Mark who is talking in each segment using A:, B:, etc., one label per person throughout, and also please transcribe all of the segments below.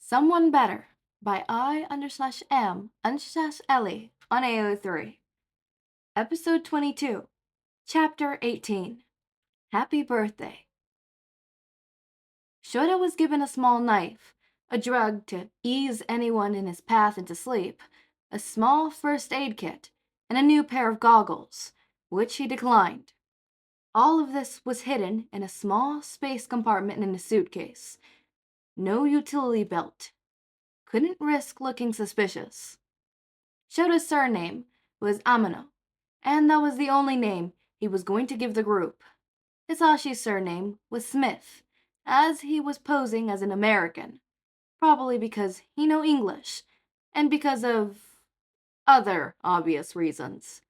A: Someone Better by I_M_Ellie on AO3. Episode 22, Chapter 18. Happy Birthday. Shouta was given a small knife, a drug to ease anyone in his path into sleep, a small first aid kit, and a new pair of goggles, which he declined. All of this was hidden in a small space compartment in a suitcase. No utility belt. Couldn't risk looking suspicious. Shota's surname was Amano, and that was the only name he was going to give the group. Hizashi's surname was Smith, as he was posing as an American, probably because he knew English, and because of other obvious reasons.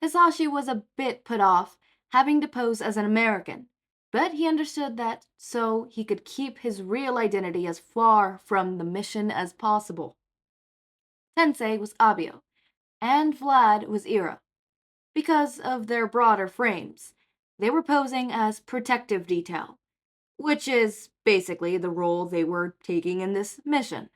A: Hizashi was a bit put off having to pose as an American, but he understood that so he could keep his real identity as far from the mission as possible. Tensei was Abio, and Vlad was Ira. Because of their broader frames, they were posing as protective detail, which is basically the role they were taking in this mission.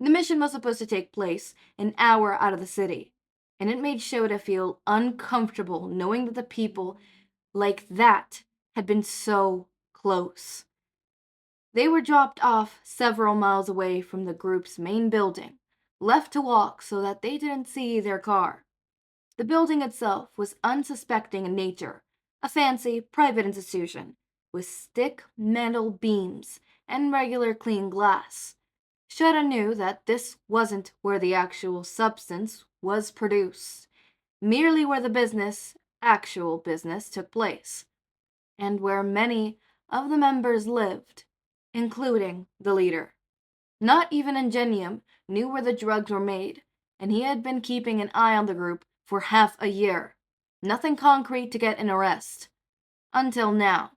A: The mission was supposed to take place an hour out of the city, and it made Shouta feel uncomfortable knowing that the people like that had been so close. They were dropped off several miles away from the group's main building, left to walk so that they didn't see their car. The building itself was unsuspecting in nature, a fancy private institution with stick metal beams and regular clean glass. Shouta knew that this wasn't where the actual substance was produced, merely where the actual business took place, and where many of the members lived, including the leader. Not even Ingenium knew where the drugs were made, and he had been keeping an eye on the group for half a year. Nothing concrete to get an arrest. Until now.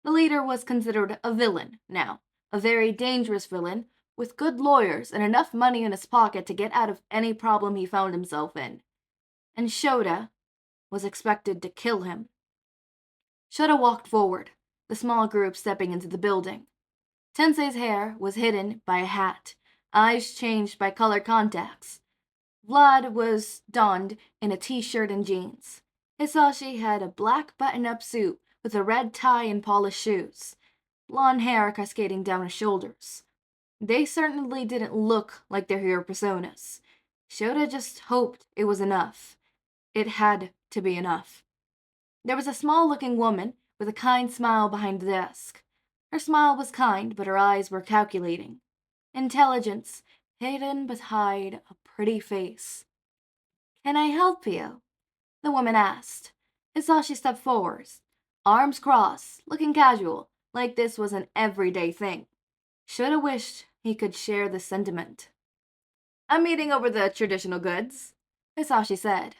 A: The leader was considered a villain now, a very dangerous villain with good lawyers and enough money in his pocket to get out of any problem he found himself in. And Shouta was expected to kill him. Shouta walked forward, the small group stepping into the building. Tensei's hair was hidden by a hat, eyes changed by color contacts. Vlad was donned in a t-shirt and jeans. Hizashi had a black button-up suit with a red tie and polished shoes, blonde hair cascading down his shoulders. They certainly didn't look like their hero personas. Shouta just hoped it was enough. It had to be enough. There was a small-looking woman with a kind smile behind the desk. Her smile was kind, but her eyes were calculating. Intelligence hidden behind a pretty face. "Can I help you?" the woman asked. Hizashi stepped forward, arms crossed, looking casual, like this was an everyday thing. Shouta wished he could share this sentiment. "I'm meeting over the traditional goods," Hizashi said.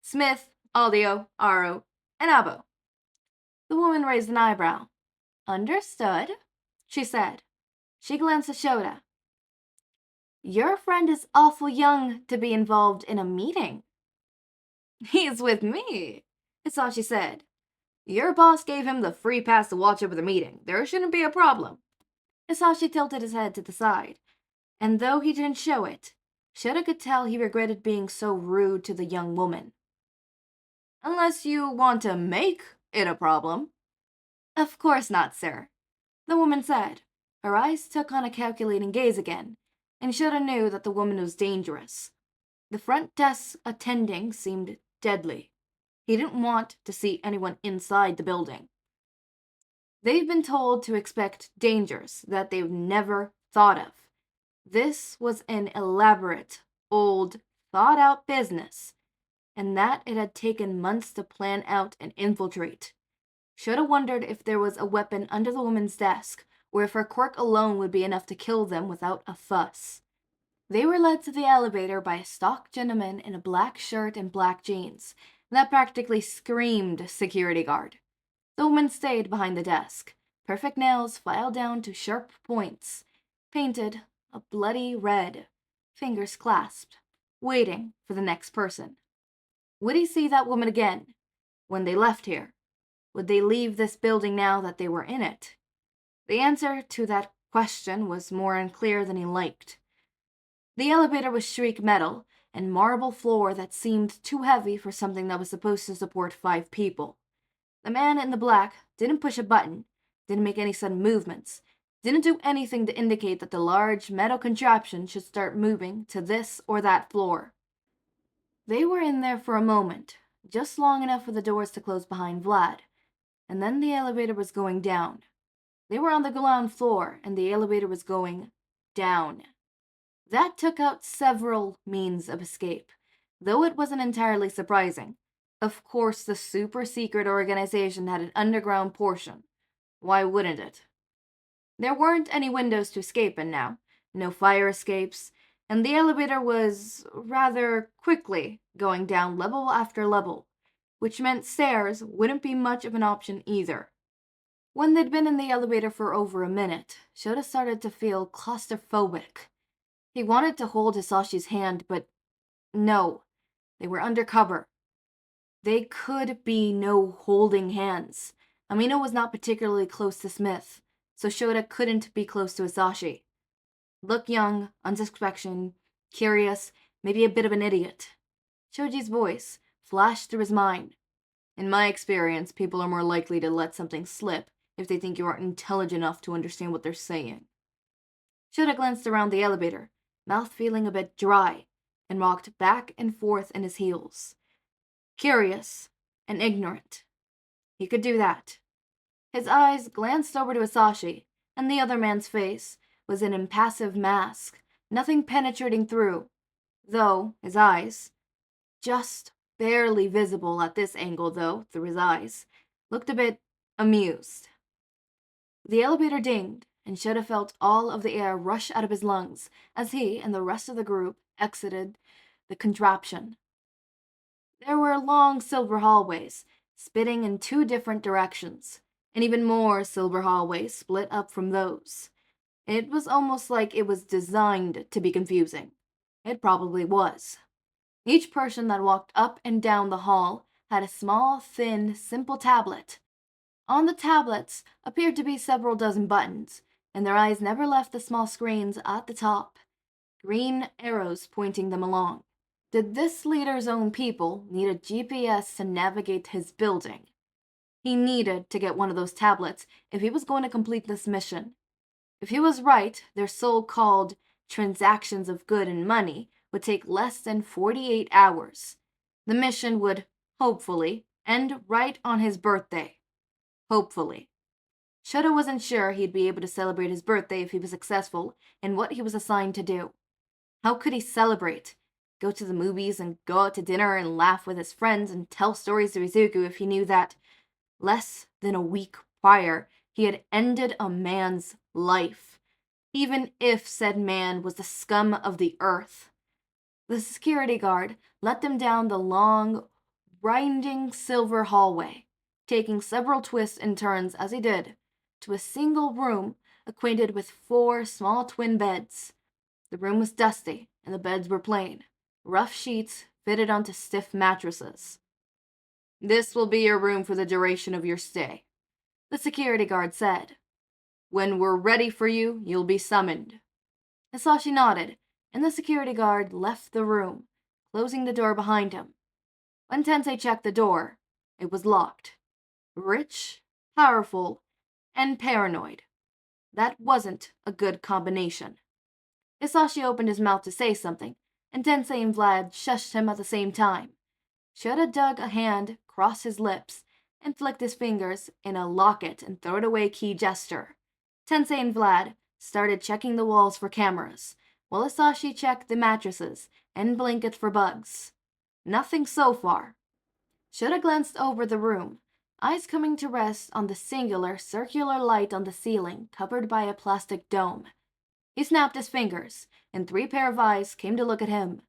A: "Smith, Aldio, Aro, and Abo." The woman raised an eyebrow. "Understood," she said. She glanced at Shouta. "Your friend is awful young to be involved in a meeting." "He's with me," Hizashi said. "Your boss gave him the free pass to watch over the meeting. There shouldn't be a problem." Hizashi tilted his head to the side, and though he didn't show it, Shouta could tell he regretted being so rude to the young woman. "Unless you want to make it a problem." "Of course not, sir," the woman said. Her eyes took on a calculating gaze again, and Shouta knew that the woman was dangerous. The front desk attending seemed deadly. He didn't want to see anyone inside the building. They've been told to expect dangers that they've never thought of. This was an elaborate, old, thought-out business, and that it had taken months to plan out and infiltrate. Shouta wondered if there was a weapon under the woman's desk, or if her quirk alone would be enough to kill them without a fuss. They were led to the elevator by a stock gentleman in a black shirt and black jeans that practically screamed security guard. The woman stayed behind the desk, perfect nails filed down to sharp points, painted a bloody red, fingers clasped, waiting for the next person. Would he see that woman again when they left here? Would they leave this building now that they were in it? The answer to that question was more unclear than he liked. The elevator was shriek metal and marble floor that seemed too heavy for something that was supposed to support 5 people. The man in the black didn't push a button, didn't make any sudden movements, didn't do anything to indicate that the large metal contraption should start moving to this or that floor. They were in there for a moment, just long enough for the doors to close behind Vlad, and then the elevator was going down. They were on the ground floor, and the elevator was going down. That took out several means of escape, though it wasn't entirely surprising. Of course, the super secret organization had an underground portion. Why wouldn't it? There weren't any windows to escape in now, no fire escapes, and the elevator was rather quickly going down level after level, which meant stairs wouldn't be much of an option either. When they'd been in the elevator for over a minute, Shouta started to feel claustrophobic. He wanted to hold Hisashi's hand, but no, they were undercover. They could be no holding hands. Amino was not particularly close to Smith, so Shouta couldn't be close to Hizashi. Look young, unsuspecting, curious, maybe a bit of an idiot. Shoji's voice flashed through his mind. In my experience, people are more likely to let something slip if they think you aren't intelligent enough to understand what they're saying. Shouta glanced around the elevator, mouth feeling a bit dry, and rocked back and forth in his heels. Curious and ignorant. He could do that. His eyes glanced over to Hizashi, and the other man's face was an impassive mask, nothing penetrating through, though his eyes, just barely visible at this angle though, through his eyes, looked a bit amused. The elevator dinged, and Shouta felt all of the air rush out of his lungs as he and the rest of the group exited the contraption. There were long silver hallways, spitting in 2 different directions, and even more silver hallways split up from those. It was almost like it was designed to be confusing. It probably was. Each person that walked up and down the hall had a small, thin, simple tablet. On the tablets appeared to be several dozen buttons, and their eyes never left the small screens at the top, green arrows pointing them along. Did this leader's own people need a GPS to navigate his building? He needed to get one of those tablets if he was going to complete this mission. If he was right, their so-called transactions of good and money would take less than 48 hours. The mission would, hopefully, end right on his birthday. Hopefully. Shouta wasn't sure he'd be able to celebrate his birthday if he was successful in what he was assigned to do. How could he celebrate? Go to the movies and go out to dinner and laugh with his friends and tell stories to Izuku if he knew that, less than a week prior, he had ended a man's life, even if said man was the scum of the earth. The security guard let them down the long, winding silver hallway, taking several twists and turns as he did, to a single room acquainted with 4 small twin beds. The room was dusty, and the beds were plain, rough sheets fitted onto stiff mattresses. "This will be your room for the duration of your stay," the security guard said. "When we're ready for you, you'll be summoned." Hisashi nodded, and the security guard left the room, closing the door behind him. When Tensei checked the door, it was locked. Rich, powerful, and paranoid. That wasn't a good combination. Hisashi opened his mouth to say something, and Tensei and Vlad shushed him at the same time. Shouta dug a hand across his lips and flicked his fingers in a lock it and throw it away key gesture. Tensei and Vlad started checking the walls for cameras, while Hisashi checked the mattresses and blankets for bugs. Nothing so far. Shouta glanced over the room, eyes coming to rest on the singular circular light on the ceiling covered by a plastic dome. He snapped his fingers, and 3 pair of eyes came to look at him.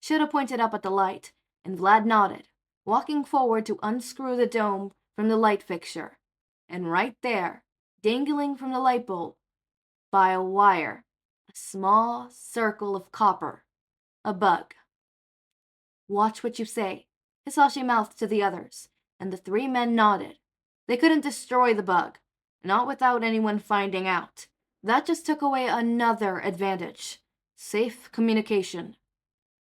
A: Shouta pointed up at the light, and Vlad nodded, walking forward to unscrew the dome from the light fixture. And right there, dangling from the light bulb, by a wire, a small circle of copper. A bug. "Watch what you say," Hisashi mouthed to the others, and the 3 men nodded. They couldn't destroy the bug, not without anyone finding out. That just took away another advantage. Safe communication.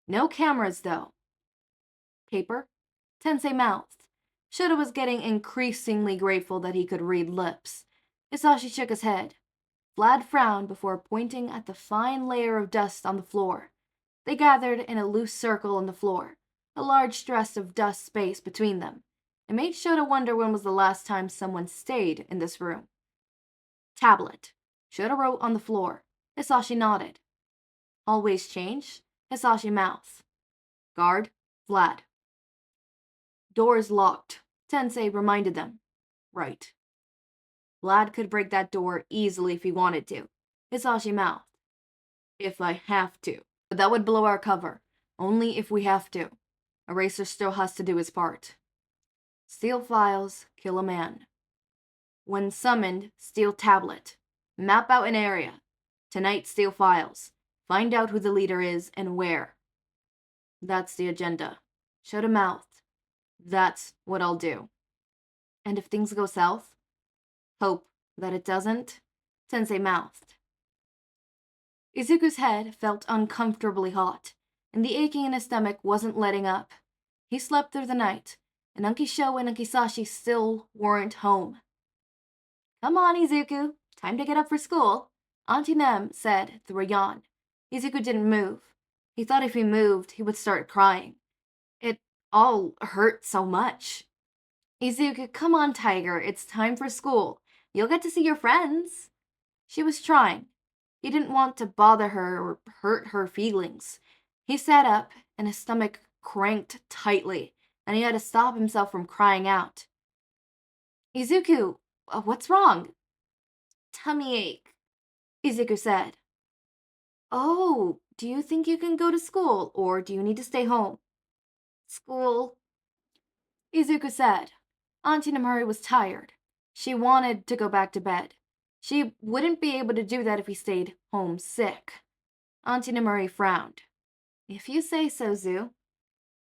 A: No cameras, though. Paper? Tensei mouthed. Shouta was getting increasingly grateful that he could read lips. Hizashi shook his head. Vlad frowned before pointing at the fine layer of dust on the floor. They gathered in a loose circle on the floor, a large stress of dust space between them. It made Shouta wonder when was the last time someone stayed in this room. Tablet. Shouta wrote on the floor. Hizashi nodded. Always change? Hizashi mouthed. Guard. Vlad. Door's locked. Tensei reminded them. Right. Vlad could break that door easily if he wanted to. Hizashi mouthed. If I have to. But that would blow our cover. Only if we have to. Eraser still has to do his part. Steal files, kill a man. When summoned, steal tablet. Map out an area. Tonight, steal files. Find out who the leader is and where. That's the agenda. Shut a mouth. That's what I'll do. And if things go south? Hope that it doesn't. Tensei mouthed. Izuku's head felt uncomfortably hot, and the aching in his stomach wasn't letting up. He slept through the night, and Unkisho and Unkisashi still weren't home. Come on, Izuku. Time to get up for school, Auntie Nem said through a yawn. Izuku didn't move. He thought if he moved, he would start crying. It all hurt so much. Izuku, come on, Tiger. It's time for school. You'll get to see your friends. She was trying. He didn't want to bother her or hurt her feelings. He sat up, and his stomach cranked tightly, and he had to stop himself from crying out. Izuku, what's wrong? Tummy ache, Izuku said. Oh, do you think you can go to school, or do you need to stay home? School, Izuku said. Auntie Nemuri was tired. She wanted to go back to bed. She wouldn't be able to do that if he stayed home sick. Auntie Nemuri frowned. If you say so, Zu.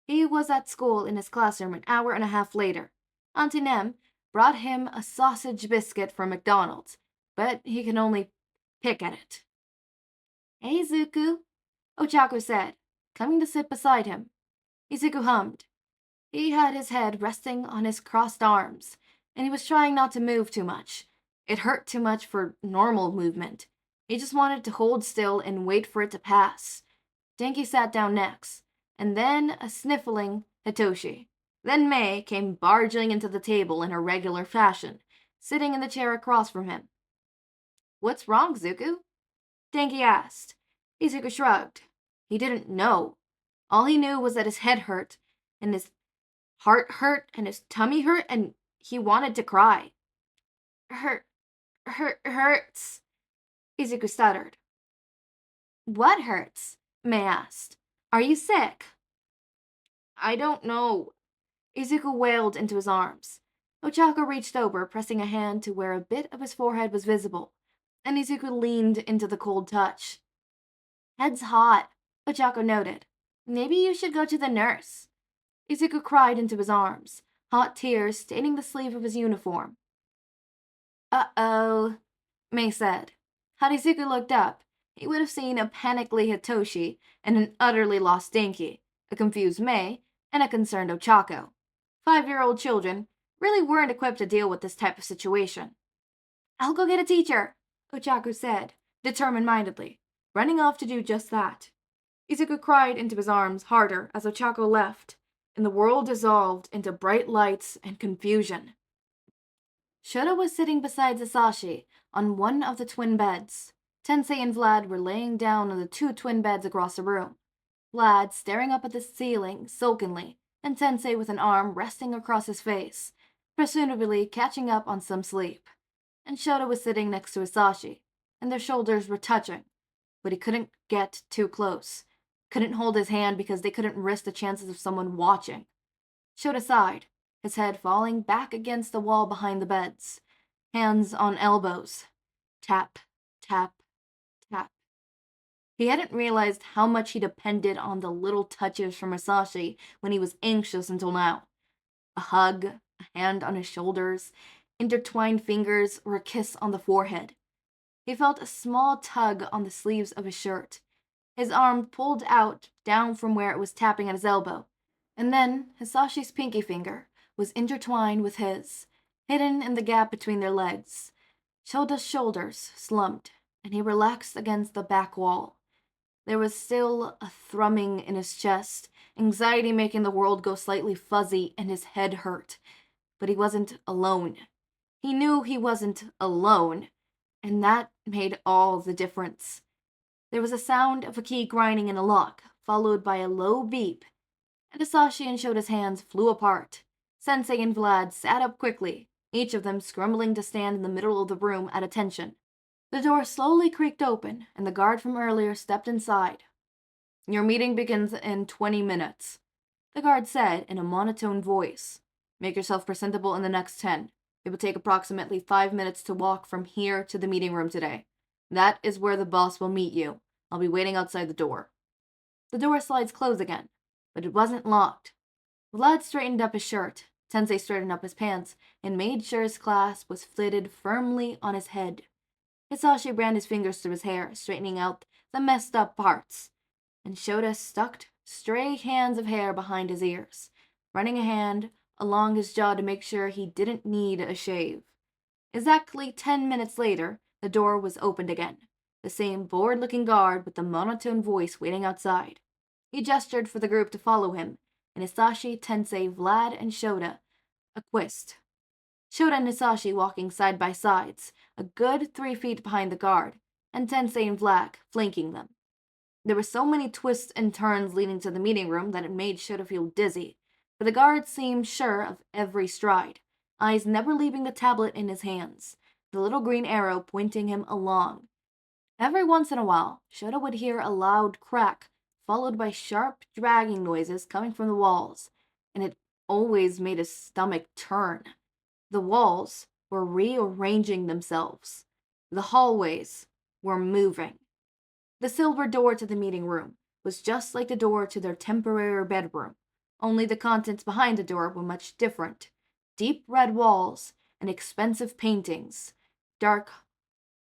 A: He was at school in his classroom an hour and a half later. Auntie Nem brought him a sausage biscuit from McDonald's, but he could only pick at it. Hey, Zuku, Ochaku said, coming to sit beside him. Izuku hummed. He had his head resting on his crossed arms, and he was trying not to move too much. It hurt too much for normal movement. He just wanted to hold still and wait for it to pass. Denki sat down next, and then a sniffling Hitoshi. Then Mei came barging into the table in her regular fashion, sitting in the chair across from him. What's wrong, Zuku? Denki asked. Izuku shrugged. He didn't know. All he knew was that his head hurt, and his heart hurt, and his tummy hurt, and he wanted to cry. Hurts, Izuku stuttered. What hurts? Mei asked. Are you sick? I don't know. Izuku wailed into his arms. Ochako reached over, pressing a hand to where a bit of his forehead was visible, and Izuku leaned into the cold touch. Head's hot, Ochako noted. Maybe you should go to the nurse. Izuku cried into his arms, hot tears staining the sleeve of his uniform. Uh-oh, Mei said. Had Izuku looked up, he would have seen a panically Hitoshi and an utterly lost Denki, a confused Mei, and a concerned Ochako. 5-year-old children really weren't equipped to deal with this type of situation. I'll go get a teacher, Ochako said, determined-mindedly, running off to do just that. Izuku cried into his arms harder as Ochako left, and the world dissolved into bright lights and confusion. Shouta was sitting beside Hizashi on one of the twin beds. Tensei and Vlad were laying down on the 2 twin beds across the room. Vlad staring up at the ceiling sulkily, and Tensei with an arm resting across his face, presumably catching up on some sleep. And Shouta was sitting next to Hizashi, and their shoulders were touching, but he couldn't get too close. Couldn't hold his hand because they couldn't risk the chances of someone watching. Shouta sighed, his head falling back against the wall behind the beds, hands on elbows. Tap, tap, tap. He hadn't realized how much he depended on the little touches from Hizashi when he was anxious until now. A hug, a hand on his shoulders, intertwined fingers, or a kiss on the forehead. He felt a small tug on the sleeves of his shirt. His arm pulled out down from where it was tapping at his elbow, and then Hisashi's pinky finger was intertwined with his, hidden in the gap between their legs. Shota's shoulders slumped, and he relaxed against the back wall. There was still a thrumming in his chest, anxiety making the world go slightly fuzzy, and his head hurt. But he wasn't alone. He knew he wasn't alone, and that made all the difference. There was a sound of a key grinding in a lock, followed by a low beep, and Hisashi and Shota's hands flew apart. Sensei and Vlad sat up quickly, each of them scrambling to stand in the middle of the room at attention. The door slowly creaked open, and the guard from earlier stepped inside. "Your meeting begins in 20 minutes, the guard said in a monotone voice. "Make yourself presentable in the next 10. It will take approximately 5 minutes to walk from here to the meeting room today. That is where the boss will meet you. I'll be waiting outside the door." The door slides close again, but it wasn't locked. Vlad straightened up his shirt, Sensei straightened up his pants, and made sure his clasp was fitted firmly on his head. Hisashi ran his fingers through his hair, straightening out the messed up parts, and Shouta stuck stray hands of hair behind his ears, running a hand along his jaw to make sure he didn't need a shave. Exactly 10 minutes later, the door was opened again, the same bored-looking guard with the monotone voice waiting outside. He gestured for the group to follow him, and Hisashi, Tensei, Vlad, and Shouta acquiesced. Shouta and Hisashi walking side by sides, a good 3 feet behind the guard, and Tensei and Vlad flanking them. There were so many twists and turns leading to the meeting room that it made Shouta feel dizzy, but the guard seemed sure of every stride, eyes never leaving the tablet in his hands, the little green arrow pointing him along. Every once in a while, Shouta would hear a loud crack, followed by sharp dragging noises coming from the walls, and it always made his stomach turn. The walls were rearranging themselves. The hallways were moving. The silver door to the meeting room was just like the door to their temporary bedroom, only the contents behind the door were much different. Deep red walls and expensive paintings, dark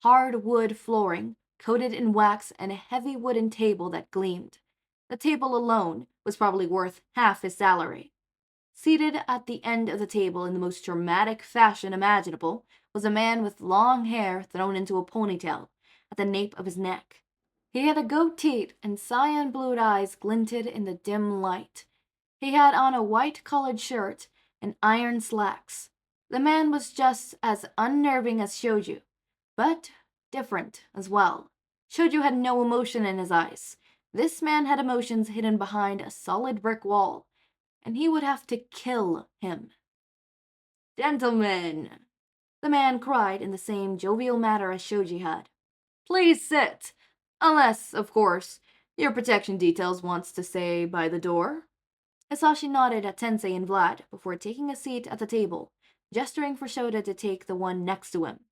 A: hardwood flooring coated in wax, and a heavy wooden table that gleamed. The table alone was probably worth half his salary. Seated at the end of the table in the most dramatic fashion imaginable was a man with long hair thrown into a ponytail at the nape of his neck. He had a goatee, and cyan-blue eyes glinted in the dim light. He had on a white-collared shirt and iron slacks. The man was just as unnerving as Shoju, but different as well. Shoju had no emotion in his eyes. This man had emotions hidden behind a solid brick wall, and he would have to kill him. "Gentlemen," the man cried in the same jovial manner as Shoji had, "please sit. Unless, of course, your protection details wants to stay by the door." Hisashi nodded at Tensei and Vlad before taking a seat at the table, gesturing for Shouta to take the one next to him.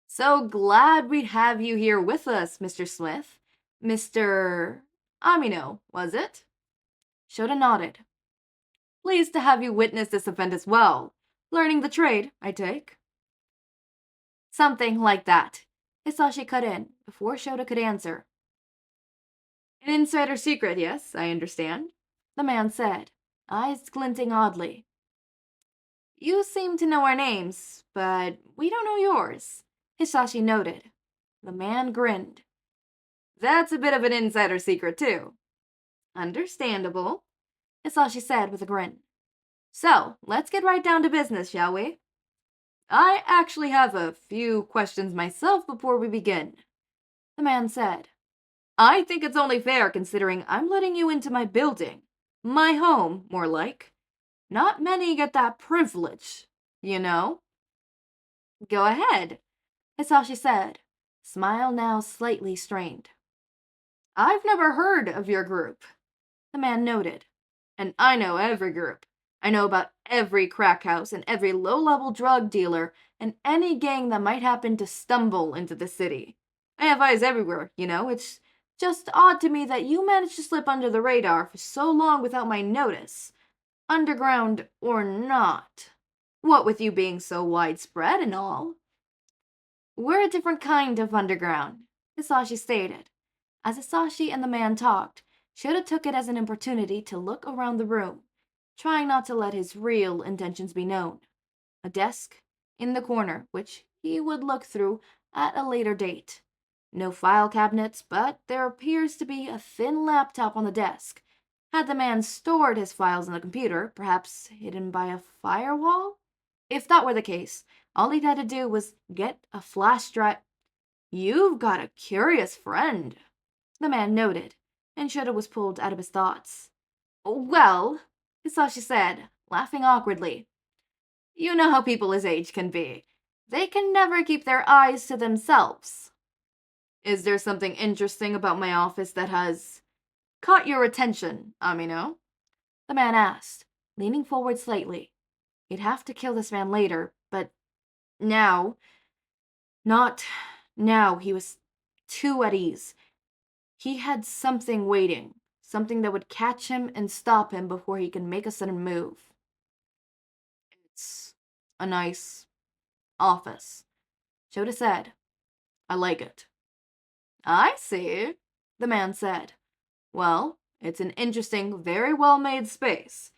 A: "So glad we have you here with us, Mr. Smith. Mr. Amino, was it?" Shouta nodded. "Pleased to have you witness this event as well. Learning the trade, I take." "Something like that," Hisashi cut in before Shouta could answer. "An insider secret, yes, I understand," the man said, eyes glinting oddly. "You seem to know our names, but we don't know yours," Hisashi noted. The man grinned. "That's a bit of an insider secret, too." "Understandable," Hisashi said with a grin. "So, let's get right down to business, shall we? I actually have a few questions myself before we begin," the man said. "I think it's only fair considering I'm letting you into my building. My home, more like. Not many get that privilege, you know?" "Go ahead," Hisashi said, smile now slightly strained. "I've never heard of your group," the man noted. "And I know every group. I know about every crack house and every low-level drug dealer and any gang that might happen to stumble into the city. I have eyes everywhere, you know. It's just odd to me that you managed to slip under the radar for so long without my notice. Underground or not. What with you being so widespread and all." We're a different kind of underground, Hisashi stated. As Hisashi and the man talked, Shouta took it as an opportunity to look around the room, trying not to let his real intentions be known. A desk in the corner, which he would look through at a later date. No file cabinets, but there appears to be a thin laptop on the desk. Had the man stored his files in the computer, perhaps hidden by a firewall? If that were the case, all he'd had to do was get a flash drive. You've got a curious friend, the man noted, and Shouta was pulled out of his thoughts. Well, Hisashi said, laughing awkwardly. You know how people his age can be. They can never keep their eyes to themselves. Is there something interesting about my office that has caught your attention, Amino? The man asked, leaning forward slightly. He'd have to kill this man later, but now, not now, he was too at ease. He had something waiting, something that would catch him and stop him before he could make a sudden move. It's a nice office, Shouta said. I like it. I see, the man said. Well, it's an interesting, very well-made space,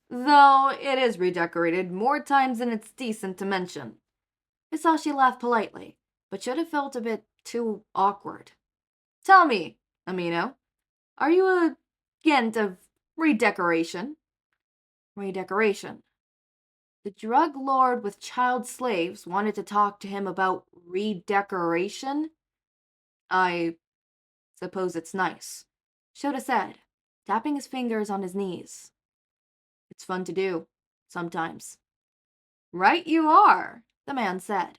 A: though it is redecorated more times than it's decent to mention. Hisashi laughed politely, but Shouta felt a bit too awkward. Tell me, Amino, are you a gent of redecoration? Redecoration. The drug lord with child slaves wanted to talk to him about redecoration? I suppose it's nice, Shouta said, tapping his fingers on his knees. It's fun to do, sometimes. Right you are, the man said.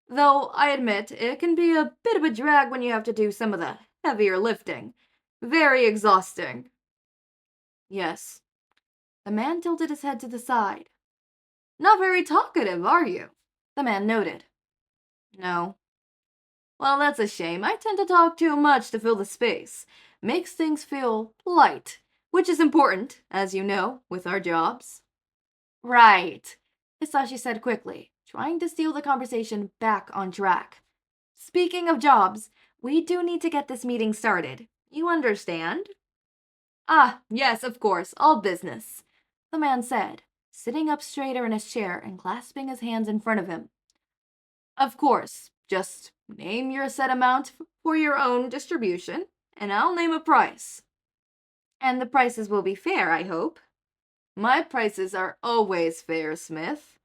A: Though I admit it can be a bit of a drag when you have to do some of the heavier lifting. Very exhausting. Yes. The man tilted his head to the side. Not very talkative, are you? The man noted. No. Well, that's a shame. I tend to talk too much to fill the space. Makes things feel light, which is important, as you know, with our jobs. Right, Hisashi said quickly, trying to steal the conversation back on track. Speaking of jobs, we do need to get this meeting started. You understand? Ah, yes, of course, all business, the man said, sitting up straighter in his chair and clasping his hands in front of him. Of course, just name your set amount for your own distribution, and I'll name a price. And the prices will be fair, I hope. My prices are always fair, Smith,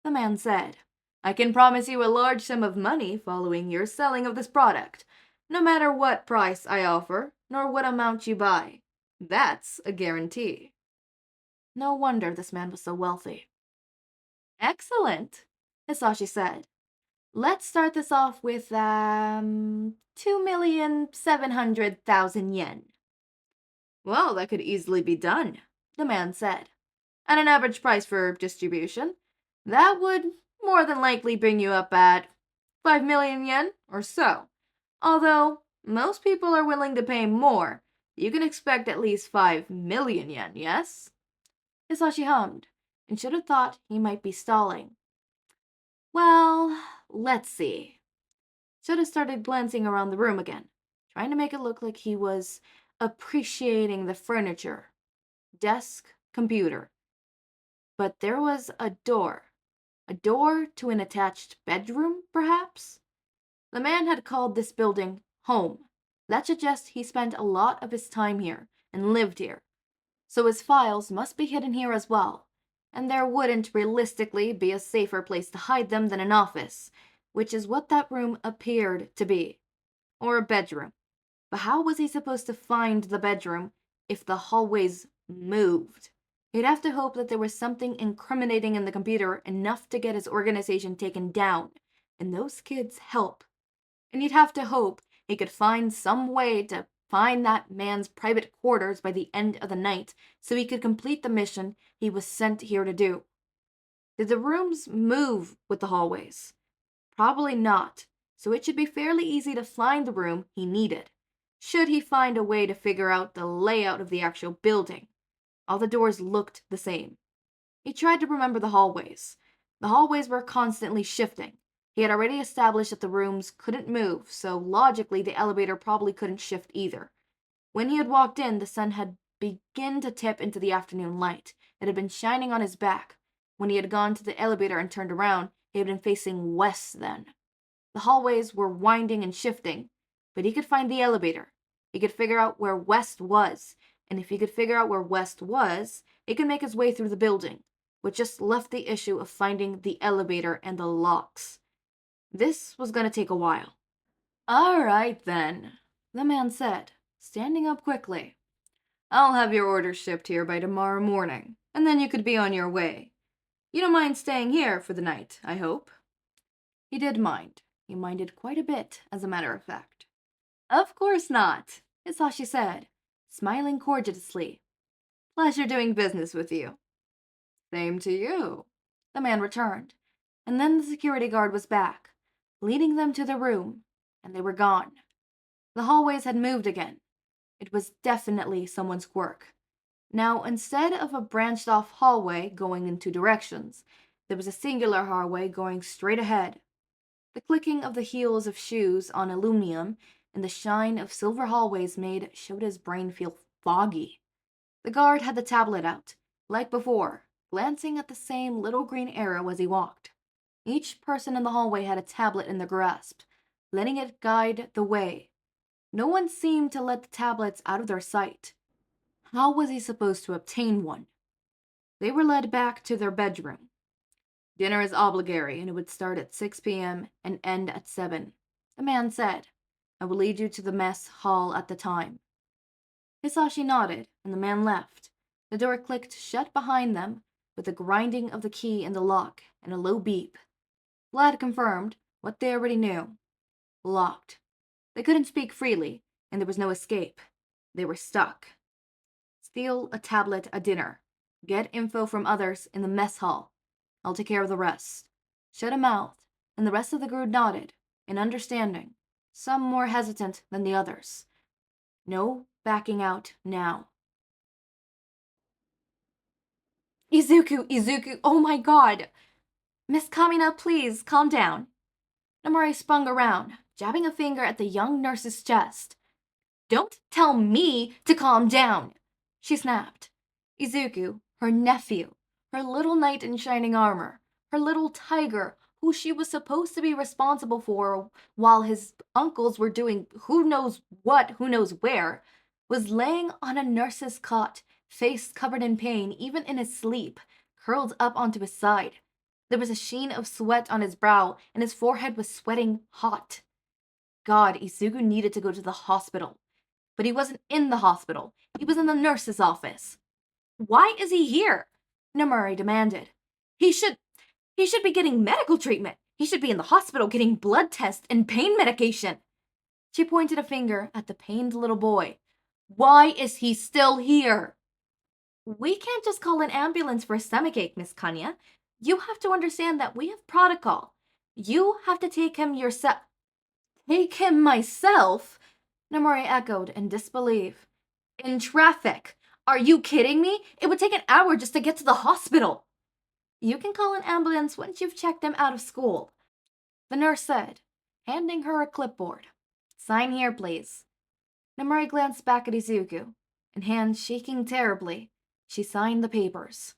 A: the man said. I can promise you a large sum of money following your selling of this product, no matter what price I offer, nor what amount you buy. That's a guarantee. No wonder this man was so wealthy. Excellent, Hisashi said. Let's start this off with, 2,700,000 yen. Well, that could easily be done, the man said. At an average price for distribution, that would more than likely bring you up at 5 million yen or so. Although most people are willing to pay more, you can expect at least 5 million yen, yes? Hisashi hummed, and should have thought he might be stalling. Well, let's see. Should have started glancing around the room again, trying to make it look like he was appreciating the furniture. Desk, computer. But there was a door. A door to an attached bedroom, perhaps? The man had called this building home. That suggests he spent a lot of his time here and lived here. So his files must be hidden here as well, and there wouldn't realistically be a safer place to hide them than an office, which is what that room appeared to be. Or a bedroom. But how was he supposed to find the bedroom if the hallways moved? He'd have to hope that there was something incriminating in the computer enough to get his organization taken down, and those kids help. And he'd have to hope he could find some way to find that man's private quarters by the end of the night so he could complete the mission he was sent here to do. Did the rooms move with the hallways? Probably not, so it should be fairly easy to find the room he needed, should he find a way to figure out the layout of the actual building. All the doors looked the same. He tried to remember the hallways. The hallways were constantly shifting. He had already established that the rooms couldn't move, so logically the elevator probably couldn't shift either. When he had walked in, the sun had begun to tip into the afternoon light. It had been shining on his back. When he had gone to the elevator and turned around, he had been facing west then. The hallways were winding and shifting, but he could find the elevator. He could figure out where west was, and if he could figure out where west was, he could make his way through the building, which just left the issue of finding the elevator and the locks. This was going to take a while. "All right, then," the man said, standing up quickly. "I'll have your order shipped here by tomorrow morning, and then you could be on your way. You don't mind staying here for the night, I hope?" He did mind. He minded quite a bit, as a matter of fact. "Of course not," Hizashi said, smiling cordially. "Pleasure doing business with you." "Same to you," the man returned, and then the security guard was back, leading them to the room, and they were gone. The hallways had moved again. It was definitely someone's work. Now, instead of a branched-off hallway going in two directions, there was a singular hallway going straight ahead. The clicking of the heels of shoes on aluminum and the shine of silver hallways made Shota's brain feel foggy. The guard had the tablet out, like before, glancing at the same little green arrow as he walked. Each person in the hallway had a tablet in their grasp, letting it guide the way. No one seemed to let the tablets out of their sight. How was he supposed to obtain one? They were led back to their bedroom. "Dinner is obligatory, and it would start at 6 p.m. and end at 7, the man said. "I will lead you to the mess hall at the time." Hizashi nodded, and the man left. The door clicked shut behind them, with the grinding of the key in the lock and a low beep. Vlad confirmed what they already knew. Locked. They couldn't speak freely, and there was no escape. They were stuck. Steal a tablet at dinner. Get info from others in the mess hall. I'll take care of the rest. Shut a mouth, and the rest of the group nodded, in understanding, some more hesitant than the others. No backing out now. Izuku, oh my god! "Miss Kamina, please, calm down." Nemuri spun around, jabbing a finger at the young nurse's chest. "Don't tell me to calm down," she snapped. Izuku, her nephew, her little knight in shining armor, her little tiger, who she was supposed to be responsible for while his uncles were doing who knows what, who knows where, was laying on a nurse's cot, face covered in pain even in his sleep, curled up onto his side. There was a sheen of sweat on his brow, and his forehead was sweating hot. God, Izuku needed to go to the hospital. But he wasn't in the hospital. He was in the nurse's office. "Why is he here?" Nemuri demanded. He should be getting medical treatment. He should be in the hospital getting blood tests and pain medication." She pointed a finger at the pained little boy. "Why is he still here?" "We can't just call an ambulance for a stomachache, Miss Kanya. You have to understand that we have protocol. You have to take him yourself." "Take him myself?" Nemuri echoed in disbelief. "In traffic. Are you kidding me? It would take an hour just to get to the hospital." "You can call an ambulance once you've checked him out of school," the nurse said, handing her a clipboard. "Sign here, please." Nemuri glanced back at Izuku, and hands shaking terribly, she signed the papers.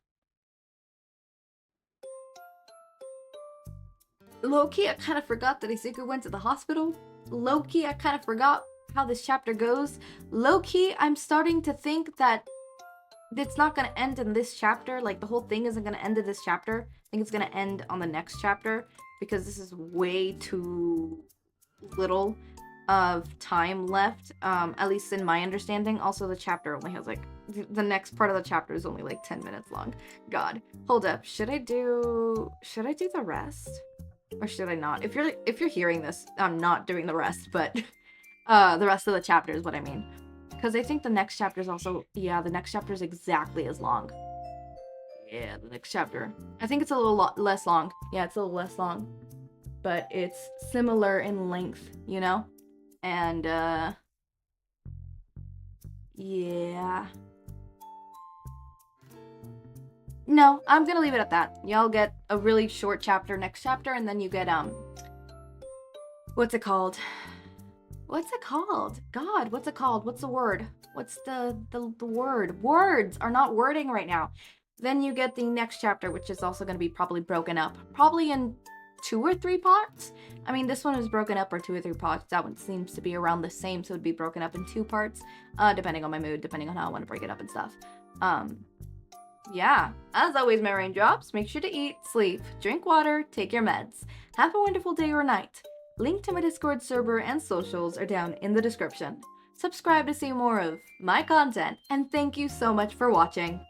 A: Low-key, I kind of forgot that Izuku went to the hospital. Low-key, I kind of forgot how this chapter goes. Low-key, I'm starting to think that it's not going to end in this chapter. Like, the whole thing isn't going to end in this chapter. I think it's going to end on the next chapter, because this is way too little of time left, at least in my understanding. Also, the chapter only has, like, the next part of the chapter is only, like, 10 minutes long. God. Hold up. Should I do the rest? Or should I not? If you're hearing this, I'm not doing the rest, but the rest of the chapter is what I mean. Because I think the next chapter is also, yeah, the next chapter is exactly as long. Yeah, the next chapter. I think it's a little less long. Yeah, it's a little less long. But it's similar in length, you know? And, yeah. No, I'm gonna leave it at that. Y'all get a really short chapter next chapter, and then you get, What's it called? What's it called? God, what's it called? What's the word? What's the word? Words are not wording right now. Then you get the next chapter, which is also going to be probably broken up. Probably in 2 or 3 parts. I mean, this one is broken up or 2 or 3 parts. That one seems to be around the same, so it'd be broken up in 2 parts. Depending on my mood, depending on how I want to break it up and stuff. Yeah. As always, my raindrops, make sure to eat, sleep, drink water, take your meds. Have a wonderful day or night. Link to my Discord server and socials are down in the description. Subscribe to see more of my content, and thank you so much for watching.